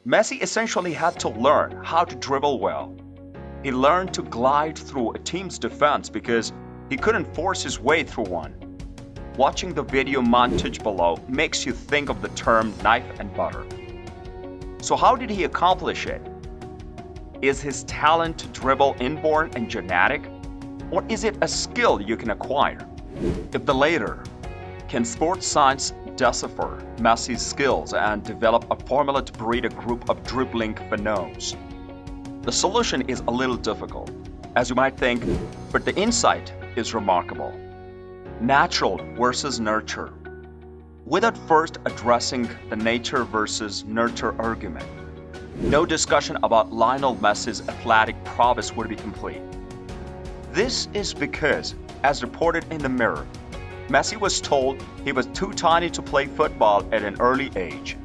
Messi essentially had to learn how to dribble well. He learned to glide through a team's defense because he couldn't force his way through one. Watching the video montage below makes you think of the term knife and butter. So how did he accomplish it? Is his talent to dribble inborn and genetic? Or is it a skill you can acquire? If the latter, can sports science decipher Messi's skills and develop a formula to breed a group of dribbling phenoms? The solution is a little difficult, as you might think, but the insight is remarkable. Natural versus nurture. Without first addressing the nature versus nurture argument, no discussion about Lionel Messi's athletic prowess would be complete. This is because, as reported in the Mirror, Messi was told he was too tiny to play football at an early age.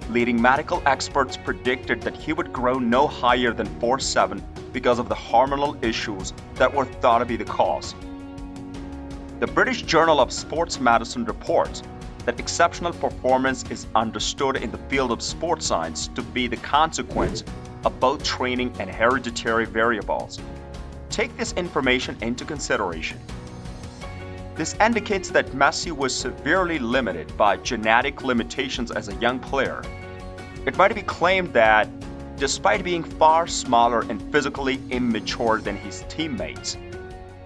Leading medical experts predicted that he would grow no higher than 4'7" because of the hormonal issues that were thought to be the cause. The British Journal of Sports Medicine reports that exceptional performance is understood in the field of sports science to be the consequence of both training and hereditary variables. Take this information into consideration. This indicates that Messi was severely limited by genetic limitations as a young player. It might be claimed that, despite being far smaller and physically immature than his teammates,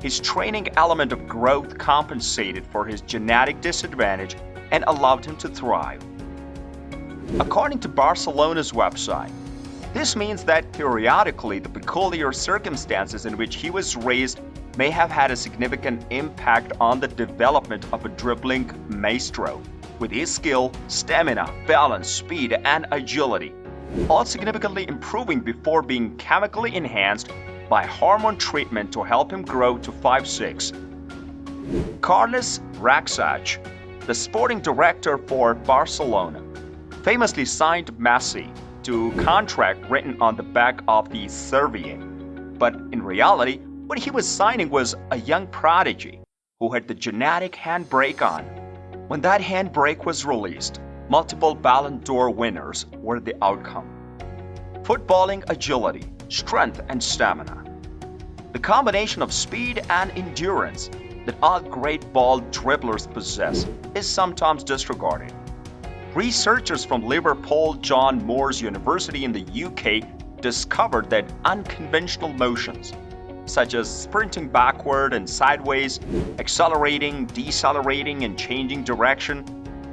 his training element of growth compensated for his genetic disadvantage and allowed him to thrive. According to Barcelona's website, this means that periodically the peculiar circumstances in which he was raised may have had a significant impact on the development of a dribbling maestro, with his skill, stamina, balance, speed, and agility, all significantly improving before being chemically enhanced by hormone treatment to help him grow to 5'6". Carles Raxach, the sporting director for Barcelona, famously signed Messi to a contract written on the back of the Servier. But in reality, what he was signing was a young prodigy who had the genetic handbrake on. When that handbrake was released, multiple Ballon d'Or winners were the outcome. Footballing agility, strength, and stamina. The combination of speed and endurance that all great ball dribblers possess is sometimes disregarded. Researchers from Liverpool John Moores University in the UK discovered that unconventional motions, such as sprinting backward and sideways, accelerating, decelerating, and changing direction,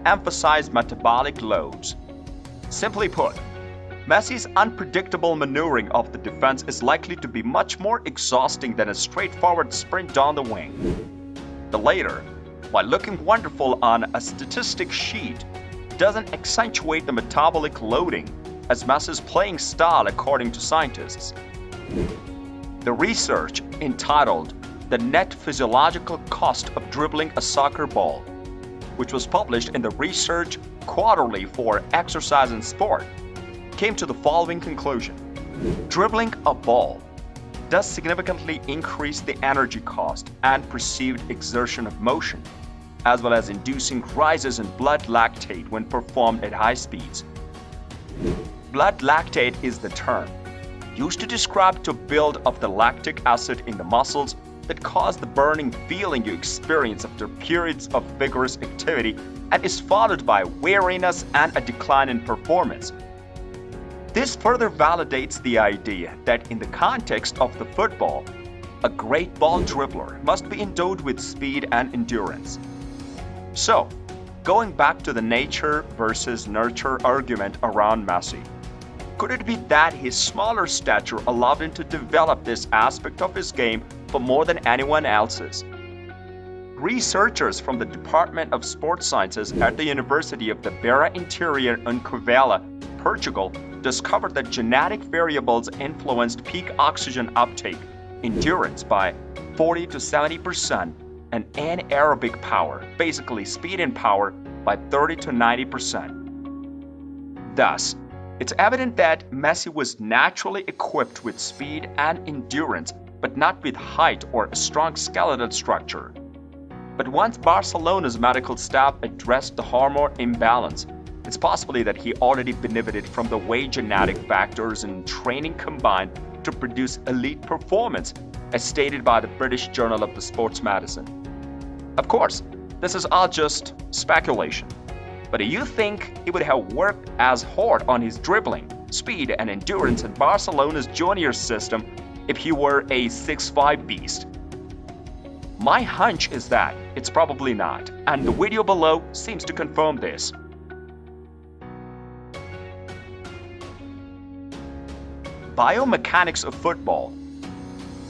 emphasize metabolic loads. Simply put, Messi's unpredictable maneuvering of the defense is likely to be much more exhausting than a straightforward sprint down the wing. The latter, while looking wonderful on a statistic sheet, doesn't accentuate the metabolic loading as Messi's playing style, according to scientists. The research, entitled The Net Physiological Cost of Dribbling a Soccer Ball, which was published in the Research Quarterly for Exercise and Sport, came to the following conclusion. Dribbling a ball does significantly increase the energy cost and perceived exertion of motion, as well as inducing rises in blood lactate when performed at high speeds. Blood lactate is the term used to describe the build of the lactic acid in the muscles that cause the burning feeling you experience after periods of vigorous activity and is followed by weariness and a decline in performance. This further validates the idea that in the context of the football, a great ball dribbler must be endowed with speed and endurance. So, going back to the nature versus nurture argument around Messi, could it be that his smaller stature allowed him to develop this aspect of his game for more than anyone else's? Researchers from the Department of Sports Sciences at the University of the Beira Interior in Covilhã, Portugal, discovered that genetic variables influenced peak oxygen uptake, endurance by 40 to 70%, and anaerobic power, basically speed and power, by 30 to 90%. Thus, it's evident that Messi was naturally equipped with speed and endurance, but not with height or a strong skeletal structure. But once Barcelona's medical staff addressed the hormone imbalance, It's possibly that he already benefited from the way genetic factors and training combined to produce elite performance, as stated by the British Journal of the Sports Medicine. Of course, this is all just speculation. But do you think he would have worked as hard on his dribbling, speed, and endurance in Barcelona's junior system if he were a 6'5" beast? My hunch is that it's probably not, and the video below seems to confirm this. Biomechanics of football.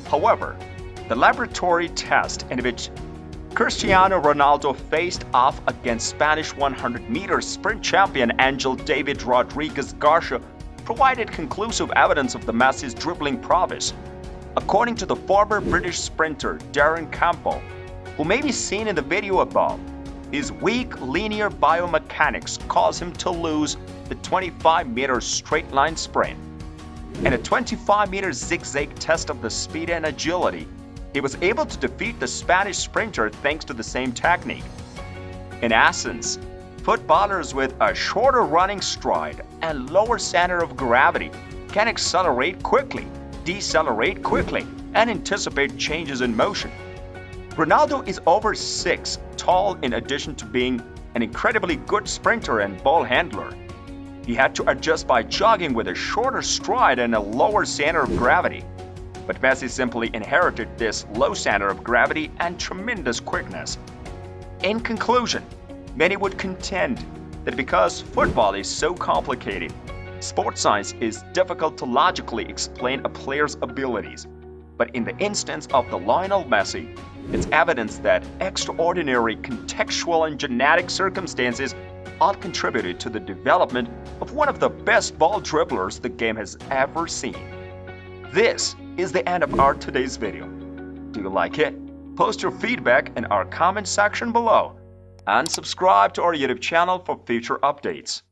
However, the laboratory test in which Cristiano Ronaldo faced off against Spanish 100-meter sprint champion Angel David Rodriguez Garcia provided conclusive evidence of the Messi's dribbling prowess. According to the former British sprinter Darren Campbell, who may be seen in the video above, his weak linear biomechanics caused him to lose the 25-meter straight-line sprint. In a 25-meter zigzag test of the speed and agility, he was able to defeat the Spanish sprinter thanks to the same technique. In essence, footballers with a shorter running stride and lower center of gravity can accelerate quickly, decelerate quickly, and anticipate changes in motion. Ronaldo is over 6 tall in addition to being an incredibly good sprinter and ball handler. He had to adjust by jogging with a shorter stride and a lower center of gravity. But Messi simply inherited this low center of gravity and tremendous quickness. In conclusion, many would contend that because football is so complicated, sports science is difficult to logically explain a player's abilities. But in the instance of the Lionel Messi, it's evidence that extraordinary contextual and genetic circumstances all contributed to the development of one of the best ball dribblers the game has ever seen. This is the end of our today's video. Do you like it? Post your feedback in our comment section below and subscribe to our YouTube channel for future updates.